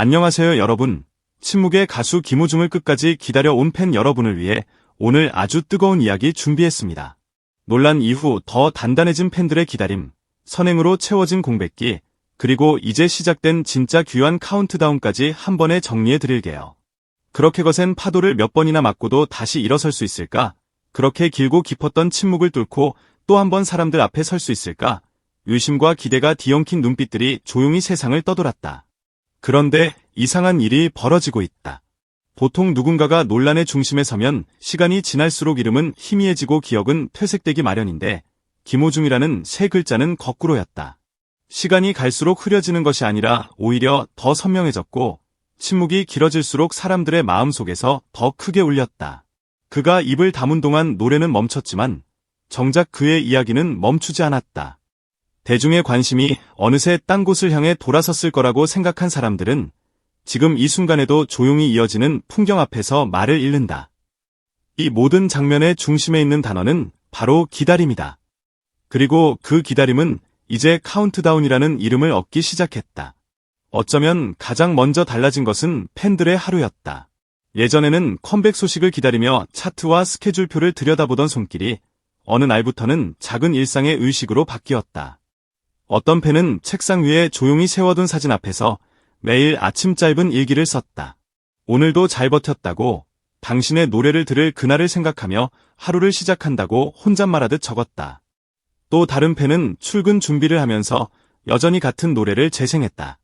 안녕하세요 여러분. 침묵의 가수 김호중을 끝까지 기다려온 팬 여러분을 위해 오늘 아주 뜨거운 이야기 준비했습니다. 논란 이후 더 단단해진 팬들의 기다림, 선행으로 채워진 공백기, 그리고 이제 시작된 진짜 귀한 카운트다운까지 한 번에 정리해드릴게요. 그렇게 거센 파도를 몇 번이나 맞고도 다시 일어설 수 있을까? 그렇게 길고 깊었던 침묵을 뚫고 또 한 번 사람들 앞에 설 수 있을까? 의심과 기대가 뒤엉킨 눈빛들이 조용히 세상을 떠돌았다. 그런데 이상한 일이 벌어지고 있다. 보통 누군가가 논란의 중심에 서면 시간이 지날수록 이름은 희미해지고 기억은 퇴색되기 마련인데 김호중이라는 세 글자는 거꾸로였다. 시간이 갈수록 흐려지는 것이 아니라 오히려 더 선명해졌고 침묵이 길어질수록 사람들의 마음속에서 더 크게 울렸다. 그가 입을 다문 동안 노래는 멈췄지만 정작 그의 이야기는 멈추지 않았다. 대중의 관심이 어느새 딴 곳을 향해 돌아섰을 거라고 생각한 사람들은 지금 이 순간에도 조용히 이어지는 풍경 앞에서 말을 잃는다. 이 모든 장면의 중심에 있는 단어는 바로 기다림이다. 그리고 그 기다림은 이제 카운트다운이라는 이름을 얻기 시작했다. 어쩌면 가장 먼저 달라진 것은 팬들의 하루였다. 예전에는 컴백 소식을 기다리며 차트와 스케줄표를 들여다보던 손길이 어느 날부터는 작은 일상의 의식으로 바뀌었다. 어떤 팬은 책상 위에 조용히 세워둔 사진 앞에서 매일 아침 짧은 일기를 썼다. 오늘도 잘 버텼다고, 당신의 노래를 들을 그날을 생각하며 하루를 시작한다고 혼잣말하듯 적었다. 또 다른 팬은 출근 준비를 하면서 여전히 같은 노래를 재생했다.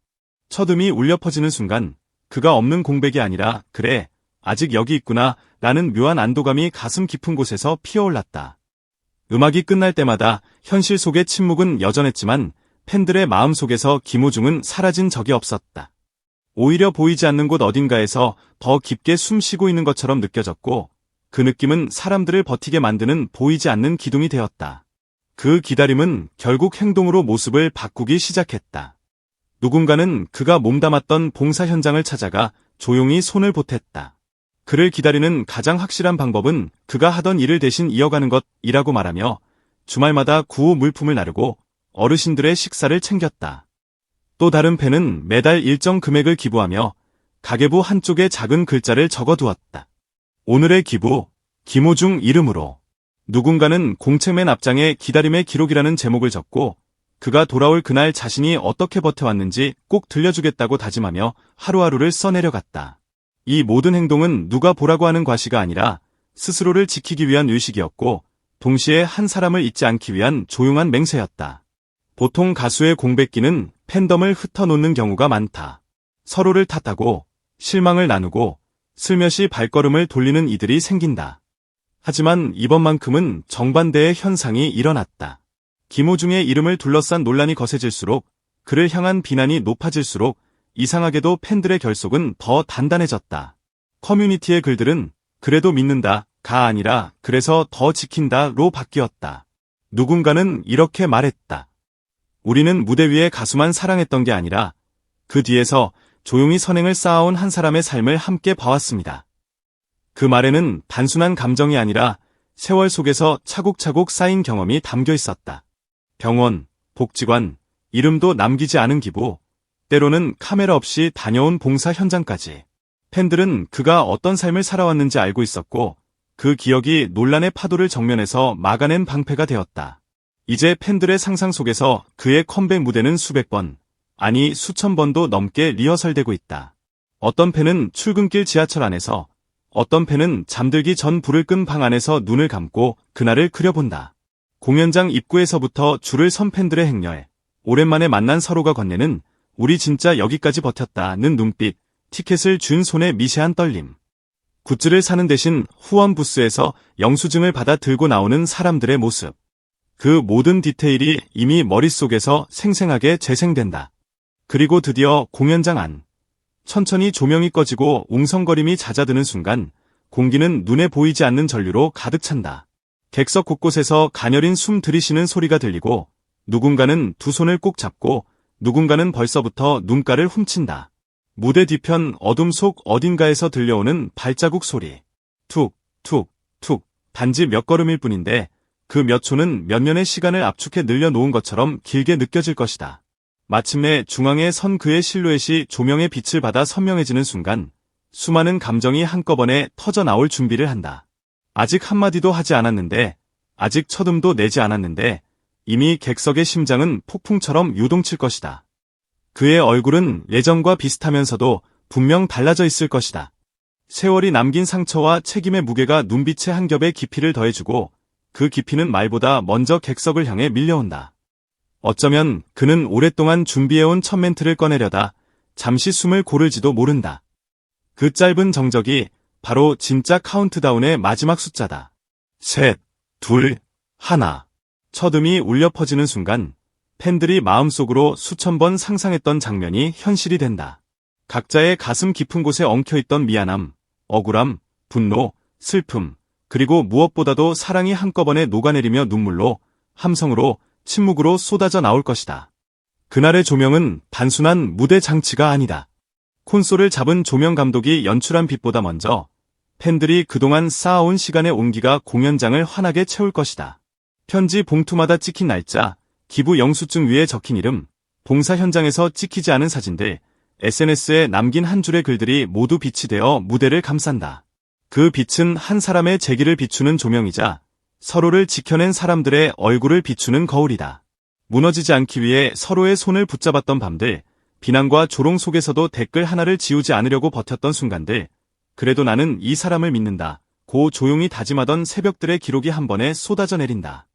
첫음이 울려 퍼지는 순간 그가 없는 공백이 아니라 그래, 아직 여기 있구나 라는 묘한 안도감이 가슴 깊은 곳에서 피어올랐다. 음악이 끝날 때마다 현실 속의 침묵은 여전했지만 팬들의 마음속에서 김호중은 사라진 적이 없었다. 오히려 보이지 않는 곳 어딘가에서 더 깊게 숨 쉬고 있는 것처럼 느껴졌고 그 느낌은 사람들을 버티게 만드는 보이지 않는 기둥이 되었다. 그 기다림은 결국 행동으로 모습을 바꾸기 시작했다. 누군가는 그가 몸담았던 봉사 현장을 찾아가 조용히 손을 보탰다. 그를 기다리는 가장 확실한 방법은 그가 하던 일을 대신 이어가는 것이라고 말하며 주말마다 구호 물품을 나르고 어르신들의 식사를 챙겼다. 또 다른 팬은 매달 일정 금액을 기부하며 가계부 한쪽에 작은 글자를 적어두었다. 오늘의 기부, 김호중 이름으로. 누군가는 공책 맨 앞장에 기다림의 기록이라는 제목을 적고 그가 돌아올 그날 자신이 어떻게 버텨왔는지 꼭 들려주겠다고 다짐하며 하루하루를 써내려갔다. 이 모든 행동은 누가 보라고 하는 과시가 아니라 스스로를 지키기 위한 의식이었고 동시에 한 사람을 잊지 않기 위한 조용한 맹세였다. 보통 가수의 공백기는 팬덤을 흩어놓는 경우가 많다. 서로를 탓하고 실망을 나누고 슬며시 발걸음을 돌리는 이들이 생긴다. 하지만 이번만큼은 정반대의 현상이 일어났다. 김호중의 이름을 둘러싼 논란이 거세질수록 그를 향한 비난이 높아질수록 이상하게도 팬들의 결속은 더 단단해졌다. 커뮤니티의 글들은 그래도 믿는다, 가 아니라 그래서 더 지킨다로 바뀌었다. 누군가는 이렇게 말했다. 우리는 무대 위의 가수만 사랑했던 게 아니라 그 뒤에서 조용히 선행을 쌓아온 한 사람의 삶을 함께 봐왔습니다. 그 말에는 단순한 감정이 아니라 세월 속에서 차곡차곡 쌓인 경험이 담겨 있었다. 병원, 복지관, 이름도 남기지 않은 기부, 때로는 카메라 없이 다녀온 봉사 현장까지. 팬들은 그가 어떤 삶을 살아왔는지 알고 있었고 그 기억이 논란의 파도를 정면에서 막아낸 방패가 되었다. 이제 팬들의 상상 속에서 그의 컴백 무대는 수백 번, 아니 수천 번도 넘게 리허설되고 있다. 어떤 팬은 출근길 지하철 안에서, 어떤 팬은 잠들기 전 불을 끈 방 안에서 눈을 감고 그날을 그려본다. 공연장 입구에서부터 줄을 선 팬들의 행렬, 오랜만에 만난 서로가 건네는 우리 진짜 여기까지 버텼다는 눈빛, 티켓을 쥔 손의 미세한 떨림. 굿즈를 사는 대신 후원 부스에서 영수증을 받아 들고 나오는 사람들의 모습. 그 모든 디테일이 이미 머릿속에서 생생하게 재생된다. 그리고 드디어 공연장 안. 천천히 조명이 꺼지고 웅성거림이 잦아드는 순간 공기는 눈에 보이지 않는 전류로 가득 찬다. 객석 곳곳에서 가녀린 숨 들이쉬는 소리가 들리고 누군가는 두 손을 꼭 잡고 누군가는 벌써부터 눈가를 훔친다. 무대 뒤편 어둠 속 어딘가에서 들려오는 발자국 소리. 툭, 툭, 툭. 단지 몇 걸음일 뿐인데 그 몇 초는 몇 년의 시간을 압축해 늘려놓은 것처럼 길게 느껴질 것이다. 마침내 중앙에 선 그의 실루엣이 조명의 빛을 받아 선명해지는 순간 수많은 감정이 한꺼번에 터져 나올 준비를 한다. 아직 한마디도 하지 않았는데, 아직 첫음도 내지 않았는데 이미 객석의 심장은 폭풍처럼 요동칠 것이다. 그의 얼굴은 예전과 비슷하면서도 분명 달라져 있을 것이다. 세월이 남긴 상처와 책임의 무게가 눈빛의 한 겹에 깊이를 더해주고 그 깊이는 말보다 먼저 객석을 향해 밀려온다. 어쩌면 그는 오랫동안 준비해온 첫 멘트를 꺼내려다 잠시 숨을 고를지도 모른다. 그 짧은 정적이 바로 진짜 카운트다운의 마지막 숫자다. 셋, 둘, 하나. 첫음이 울려 퍼지는 순간 팬들이 마음속으로 수천 번 상상했던 장면이 현실이 된다. 각자의 가슴 깊은 곳에 엉켜있던 미안함, 억울함, 분노, 슬픔, 그리고 무엇보다도 사랑이 한꺼번에 녹아내리며 눈물로, 함성으로, 침묵으로 쏟아져 나올 것이다. 그날의 조명은 단순한 무대 장치가 아니다. 콘솔을 잡은 조명 감독이 연출한 빛보다 먼저 팬들이 그동안 쌓아온 시간의 온기가 공연장을 환하게 채울 것이다. 편지 봉투마다 찍힌 날짜, 기부 영수증 위에 적힌 이름, 봉사 현장에서 찍히지 않은 사진들, SNS에 남긴 한 줄의 글들이 모두 빛이 되어 무대를 감싼다. 그 빛은 한 사람의 재기를 비추는 조명이자 서로를 지켜낸 사람들의 얼굴을 비추는 거울이다. 무너지지 않기 위해 서로의 손을 붙잡았던 밤들, 비난과 조롱 속에서도 댓글 하나를 지우지 않으려고 버텼던 순간들, 그래도 나는 이 사람을 믿는다. 고 조용히 다짐하던 새벽들의 기록이 한 번에 쏟아져 내린다.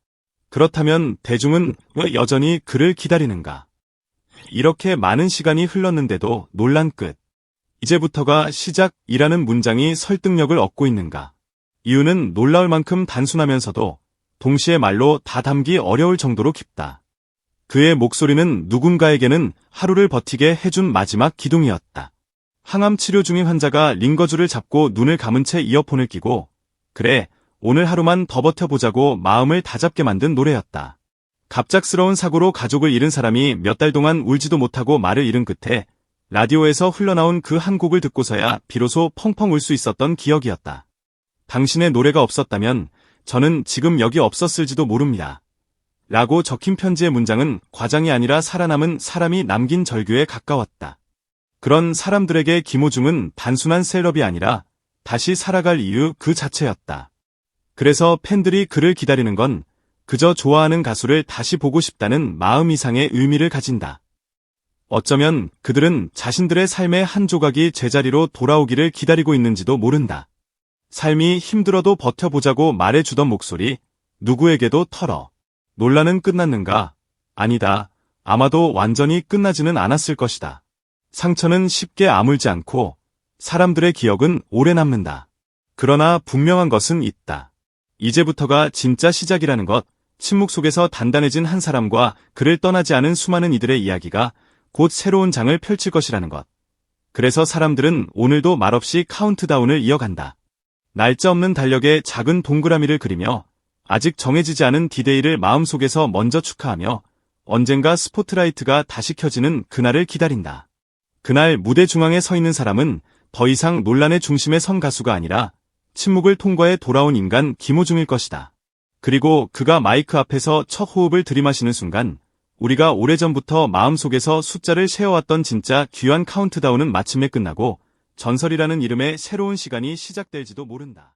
그렇다면 대중은 왜 여전히 그를 기다리는가? 이렇게 많은 시간이 흘렀는데도 논란 끝. 이제부터가 시작이라는 문장이 설득력을 얻고 있는가? 이유는 놀라울 만큼 단순하면서도 동시에 말로 다 담기 어려울 정도로 깊다. 그의 목소리는 누군가에게는 하루를 버티게 해준 마지막 기둥이었다. 항암 치료 중인 환자가 링거줄을 잡고 눈을 감은 채 이어폰을 끼고 그래, 오늘 하루만 더 버텨보자고 마음을 다잡게 만든 노래였다. 갑작스러운 사고로 가족을 잃은 사람이 몇 달 동안 울지도 못하고 말을 잃은 끝에 라디오에서 흘러나온 그 한 곡을 듣고서야 비로소 펑펑 울 수 있었던 기억이었다. 당신의 노래가 없었다면 저는 지금 여기 없었을지도 모릅니다. 라고 적힌 편지의 문장은 과장이 아니라 살아남은 사람이 남긴 절규에 가까웠다. 그런 사람들에게 김호중은 단순한 셀럽이 아니라 다시 살아갈 이유 그 자체였다. 그래서 팬들이 그를 기다리는 건 그저 좋아하는 가수를 다시 보고 싶다는 마음 이상의 의미를 가진다. 어쩌면 그들은 자신들의 삶의 한 조각이 제자리로 돌아오기를 기다리고 있는지도 모른다. 삶이 힘들어도 버텨보자고 말해주던 목소리, 누구에게도 털어. 논란은 끝났는가? 아니다. 아마도 완전히 끝나지는 않았을 것이다. 상처는 쉽게 아물지 않고 사람들의 기억은 오래 남는다. 그러나 분명한 것은 있다. 이제부터가 진짜 시작이라는 것, 침묵 속에서 단단해진 한 사람과 그를 떠나지 않은 수많은 이들의 이야기가 곧 새로운 장을 펼칠 것이라는 것. 그래서 사람들은 오늘도 말없이 카운트다운을 이어간다. 날짜 없는 달력에 작은 동그라미를 그리며 아직 정해지지 않은 디데이를 마음속에서 먼저 축하하며 언젠가 스포트라이트가 다시 켜지는 그날을 기다린다. 그날 무대 중앙에 서 있는 사람은 더 이상 논란의 중심에 선 가수가 아니라 침묵을 통과해 돌아온 인간 김호중일 것이다. 그리고 그가 마이크 앞에서 첫 호흡을 들이마시는 순간 우리가 오래전부터 마음속에서 숫자를 세어왔던 진짜 귀한 카운트다운은 마침내 끝나고 전설이라는 이름의 새로운 시간이 시작될지도 모른다.